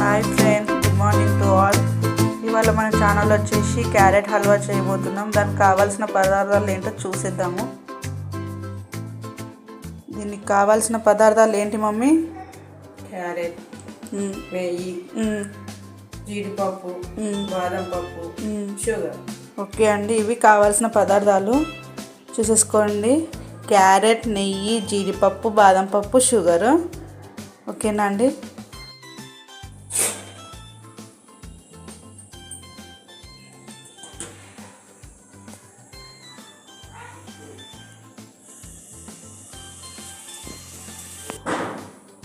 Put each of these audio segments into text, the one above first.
Hi friends, good morning to all. ఇవాళ మన channel వచ్చేసి క్యారెట్ హల్వా చేయబోతున్నాం. దానికి కావాల్సిన పదార్థాలు ఏంటో చూసేద్దాము. దీనికి కావాల్సిన పదార్థాలు ఏంటి మమ్మీ? క్యారెట్, నెయ్యి, జీడిపప్పు, బాదం పప్పు, షుగర్. ఓకే అండి, ఇవి కావాల్సిన పదార్థాలు చూసేసుకోండి. క్యారెట్, నెయ్యి, జీడిపప్పు, బాదం పప్పు, షుగరు. ఓకేనా అండి?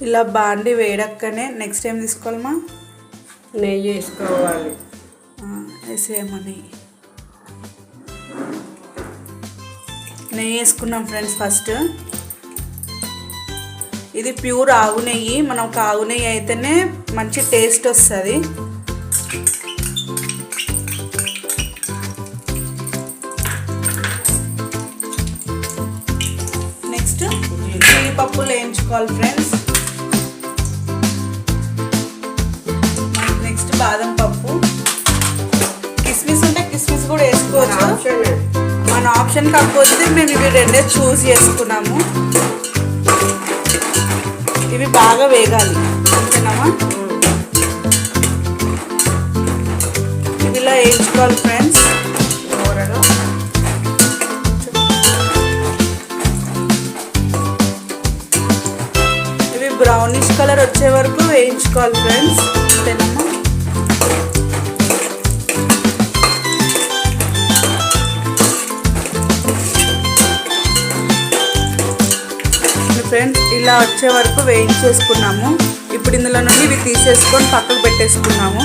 ఇలా బాండి వేడక్కనే నెక్స్ట్ ఏం తీసుకోవాలమ్మా? నెయ్యి వేసుకోవాలి. వేసేయమని నెయ్యి వేసుకున్నాం ఫ్రెండ్స్. ఫస్ట్ ఇది ప్యూర్ ఆవు నెయ్యి. మనం ఒక ఆవు నెయ్యి అయితేనే మంచి టేస్ట్ వస్తుంది. నెక్స్ట్ జీడిపప్పులు వేయించుకోవాలి ఫ్రెండ్స్. నెక్స్ట్ బాదం పప్పు, కిస్మిస్ ఉంటే కిస్మిస్ కూడా వేసుకోవచ్చు, మన ఆప్షన్. కాకపోతే మేము ఇవి రెండే చూస్ చేసుకున్నాము. ఇవి బాగా వేగాలి, ఓకేనామా? ఇవి ఇలా వేయించుకోవాలి ఫ్రెండ్స్. ఇవి బ్రౌనిష్ కలర్ వచ్చే వరకు వేయించుకోవాలి ఫ్రెండ్స్, అంతేనమ్మా? ఫ్రెండ్స్, ఇలా వచ్చే వరకు వేయించేసుకున్నాము. ఇప్పుడు ఇందులో నుండి ఇవి తీసేసుకొని పక్కకు పెట్టేసుకున్నాము.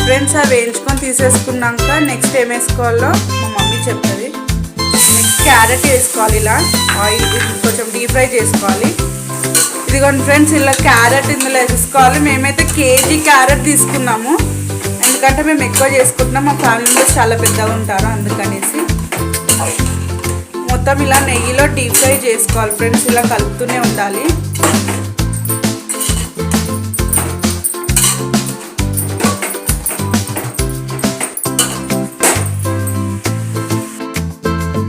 ఫ్రెండ్స్, అవి వేయించుకొని తీసేసుకున్నాక నెక్స్ట్ ఏం వేసుకోవాలో మా మమ్మీ చెప్తుంది. నెక్స్ట్ క్యారెట్ వేసుకోవాలి. ఇలా ఆయిల్ కొంచెం డీప్ ఫ్రై చేసుకోవాలి. ఇదిగోండి ఫ్రెండ్స్, ఇలా క్యారెట్ ఇందులో వేసుకోవాలి. మేమైతే కేజీ క్యారెట్ తీసుకున్నాము, ఎందుకంటే మేము ఎక్కువ చేసుకుంటున్నాం. మా ఫ్యామిలీ మెంబర్స్ చాలా పెద్దగా ఉంటారు, అందుకనేసి. మొత్తం ఇలా నెయ్యిలో డీప్ ఫ్రై చేసుకోవాలి ఫ్రెండ్స్. ఇలా కలుపుతూనే ఉండాలి.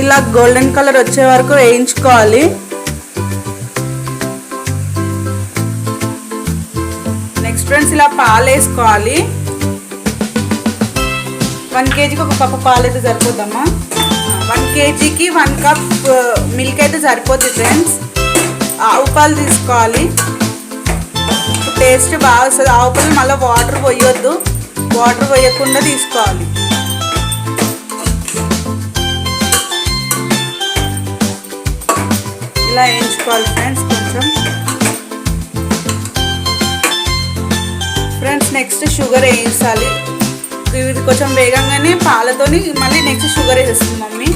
ఇలా గోల్డెన్ కలర్ వచ్చే వరకు వేయించుకోవాలి. నెక్స్ట్ ఫ్రెండ్స్, ఇలా పాలు వేసుకోవాలి. 1 kgకి ఒక కప్పు పాలు అయితే సరిపోద్దమ్మా. 1 kgకి 1 కప్ మిల్క్ అయితే సరిపోద్ది ఫ్రెండ్స్. ఆవు పాలు తీసుకోవాలి, టేస్ట్ బాగా వస్తుంది. ఆవు పాలు మళ్ళీ వాటర్ పోయొద్దు, వాటర్ పోయకుండా తీసుకోవాలి. ఇలా వేయించుకోవాలి ఫ్రెండ్స్ కొంచెం. ఫ్రెండ్స్, నెక్స్ట్ షుగర్ వేయించాలి. ఇది కొంచెం వేగంగానే పాలతోని మళ్ళీ నెక్స్ట్ షుగర్ వేసేస్తుంది మమ్మీ.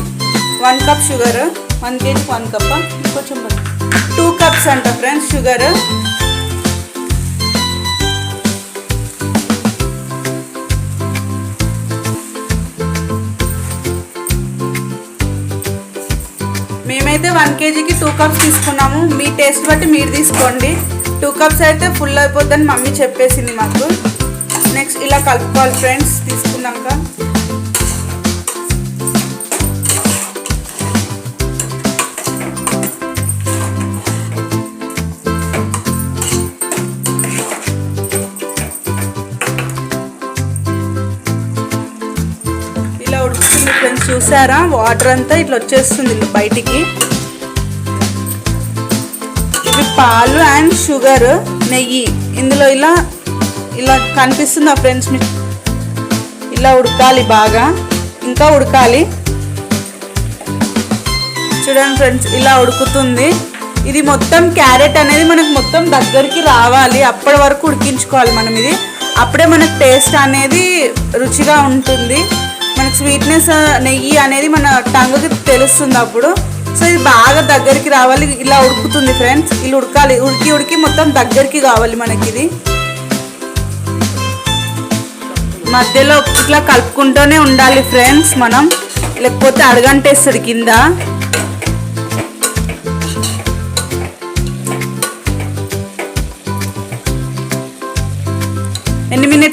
1 కప్ షుగర్, 1 kgకి 1 కప్, కొంచెం 2 కప్స్ అంట ఫ్రెండ్స్ షుగర్. మేమైతే 1 kgకి 2 కప్స్ తీసుకున్నాము. మీ టేస్ట్ బట్టి మీరు తీసుకోండి. 2 కప్స్ అయితే ఫుల్ అయిపోద్దని మమ్మీ చెప్పేసింది మాకు. నెక్స్ట్ ఇలా కలుపుకోవాలి ఫ్రెండ్స్. తీసుకున్నాక ఇలా ఉడుకుతుంది ఫ్రెండ్స్. చూసారా, వాటర్ అంతా ఇట్లా వచ్చేస్తుంది బయటికి. ఇవి పాలు అండ్ షుగర్, నెయ్యి ఇందులో ఇలా ఇలా కనిపిస్తుందా ఫ్రెండ్స్? ఇలా ఉడకాలి, బాగా ఇంకా ఉడకాలి. చూడండి ఫ్రెండ్స్, ఇలా ఉడుకుతుంది. ఇది మొత్తం క్యారెట్ అనేది మనకు మొత్తం దగ్గరికి రావాలి, అప్పటి వరకు ఉడికించుకోవాలి మనం. ఇది అప్పుడే మనకు టేస్ట్ అనేది రుచిగా ఉంటుంది. మనకు స్వీట్నెస్, నెయ్యి అనేది మన టంగుకి తెలుస్తుంది అప్పుడు. సో ఇది బాగా దగ్గరికి రావాలి. ఇలా ఉడుకుతుంది ఫ్రెండ్స్. ఇలా ఉడకాలి, ఉడికి ఉడికి మొత్తం దగ్గరికి కావాలి మనకి. ఇది మధ్యలో ఇట్లా కలుపుకుంటూనే ఉండాలి ఫ్రెండ్స్ మనం, లేకపోతే అడగంటేస్తుంది కింద.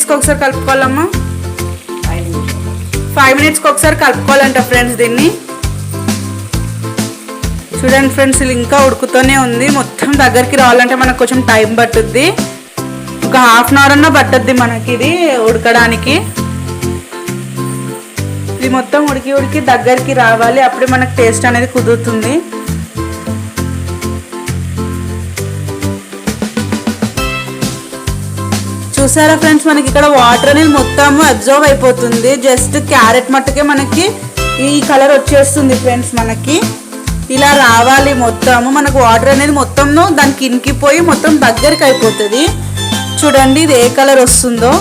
మినిట్స్కి ఒకసారి కలుపుకోవాలమ్మా? 5 నిమిషాలు. 5 మినిట్స్కి ఒకసారి కలుపుకోవాలంట ఫ్రెండ్స్ దీన్ని. చూడండి ఫ్రెండ్స్, ఇది ఇంకా ఉడుకుతూనే ఉంది. మొత్తం దగ్గరికి రావాలంటే మనకు కొంచెం టైం పట్టుద్ది. ఒక హాఫ్ అన్ అవర్ అన్నా పట్టుద్ది మనకి ఇది ఉడకడానికి. ఇది మొత్తం ఉడికి ఉడికి దగ్గరికి రావాలి, అప్పుడే మనకు టేస్ట్ అనేది కుదురుతుంది. చూసారా ఫ్రెండ్స్, మనకి ఇక్కడ వాటర్ అనేది మొత్తం అబ్జర్వ్ అయిపోతుంది. జస్ట్ క్యారెట్ మట్టుకే మనకి ఈ కలర్ వచ్చేస్తుంది ఫ్రెండ్స్. మనకి ఇలా రావాలి మొత్తము. మనకు వాటర్ అనేది మొత్తం దానికి ఇనికిపోయి మొత్తం దగ్గరికి అయిపోతుంది. చూడండి ఇది ఏ కలర్ వస్తుందో.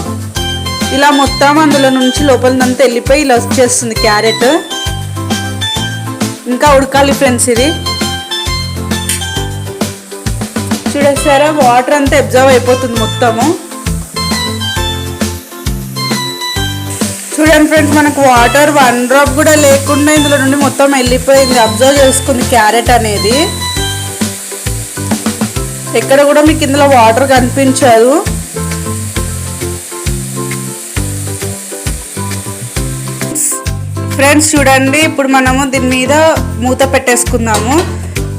ఇలా మొత్తం అందులో నుంచి లోపలంతా వెళ్ళిపోయి ఇలా వచ్చేస్తుంది క్యారెట్. ఇంకా ఉడకాలి ఫ్రెండ్స్ ఇది. చూడేసారా, వాటర్ అంతా అబ్జర్వ్ అయిపోతుంది మొత్తము. చూడండి ఫ్రెండ్స్, మనకు వాటర్ 1 డ్రాప్ కూడా లేకుండా ఇందులో నుండి మొత్తం వెళ్ళిపోయింది. అబ్జర్వ్ చేసుకుంది క్యారెట్ అనేది. ఎక్కడ కూడా మీకు ఇందులో వాటర్ కనిపించదు. ఫ్రెండ్స్ చూడండి, ఇప్పుడు మనము దీని మీద మూత పెట్టేసుకుందాము.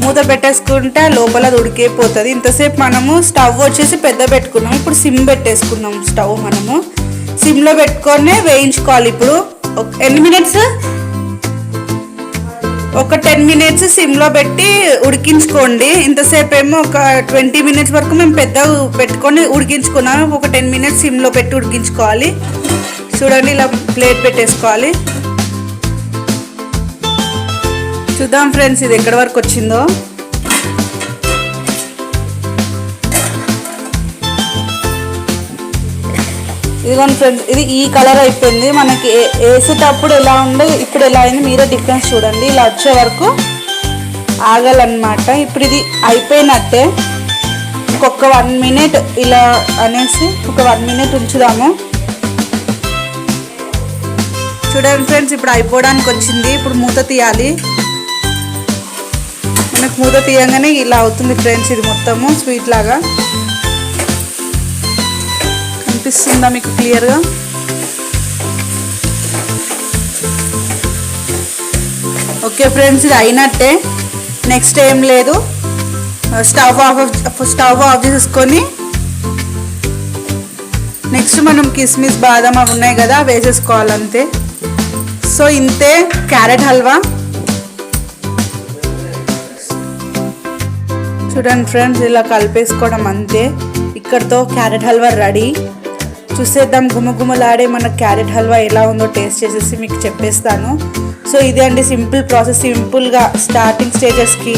మూత పెట్టేసుకుంటే లోపల అది ఉడికిపోతుంది. ఇంతసేపు మనము స్టవ్ వచ్చేసి పెద్ద పెట్టుకున్నాము. ఇప్పుడు సిమ్ పెట్టేసుకున్నాము. స్టవ్ మనము సిమ్లో పెట్టుకొని వేయించుకోవాలి. ఇప్పుడు ఎన్ని మినిట్స్? ఒక 10 మినిట్స్ సిమ్లో పెట్టి ఉడికించుకోండి. ఇంతసేపు ఏమో ఒక 20 మినిట్స్ వరకు మేము పెద్ద పెట్టుకొని ఉడికించుకున్నాము. ఒక 10 మినిట్స్ సిమ్లో పెట్టి ఉడికించుకోవాలి. చూడండి, ఇలా ప్లేట్ పెట్టేసుకోవాలి. చూద్దాం ఫ్రెండ్స్ ఇది ఎక్కడి వరకు వచ్చిందో. ఇదిగోండి ఫ్రెండ్స్, ఇది ఈ కలర్ అయిపోయింది. మనకి వేసేటప్పుడు ఎలా ఉందో ఇప్పుడు ఎలా అయింది మీరే డిఫరెన్స్ చూడండి. ఇలా వచ్చే వరకు ఆగాలన్నమాట. ఇప్పుడు ఇది అయిపోయినట్టే. ఇంకొక 1 మినిట్ ఇలా అనేసి ఒక 1 మినిట్ ఉంచుదాము. చూడండి ఫ్రెండ్స్, ఇప్పుడు అయిపోవడానికి వచ్చింది. ఇప్పుడు మూత తీయాలి. మనకు మూత తీయగానే ఇలా అవుతుంది ఫ్రెండ్స్. ఇది మొత్తము స్వీట్ లాగా కనిపిస్తుందా మీకు క్లియర్గా? ఓకే ఫ్రెండ్స్, ఇది అయినట్టే. నెక్స్ట్ ఏం లేదు, స్టవ్ ఆఫ్ చేసేసుకొని నెక్స్ట్ మనం కిస్మిస్ బాదం అవి ఉన్నాయి కదా వేసేసుకోవాలంతే. సో ఇంతే క్యారెట్ హల్వా. చూడండి ఫ్రెండ్స్, ఇలా కలిపేసుకోవడం అంతే. ఇక్కడితో క్యారెట్ హల్వా రెడీ. చూసేద్దాం గుమగుమలాడే మన క్యారెట్ హల్వా ఎలా ఉందో టేస్ట్ చేసేసి మీకు చెప్పేస్తాను. సో ఇదే అండి సింపుల్ ప్రాసెస్. సింపుల్గా స్టార్టింగ్ స్టేజెస్కి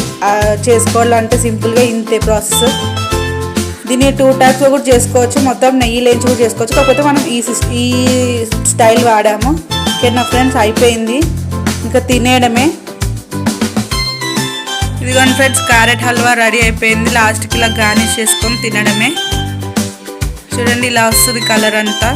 చేసుకోవాలంటే సింపుల్గా ఇంతే ప్రాసెస్. దీన్ని 2 టైప్స్లో కూడా చేసుకోవచ్చు. మొత్తం నెయ్యి లేంచి కూడా చేసుకోవచ్చు. కాకపోతే మనం ఈ స్టైల్ వాడాము. ఓకేనా ఫ్రెండ్స్, అయిపోయింది. ఇంకా తినేయడమే. ఇదిగోండి ఫ్రెండ్స్, క్యారెట్ హల్వా రెడీ అయిపోయింది. లాస్ట్కి ఇలా గార్నిష్ చేసుకొని తినడమే. చూడండి ఇలా వస్తుంది కలర్ అంతా.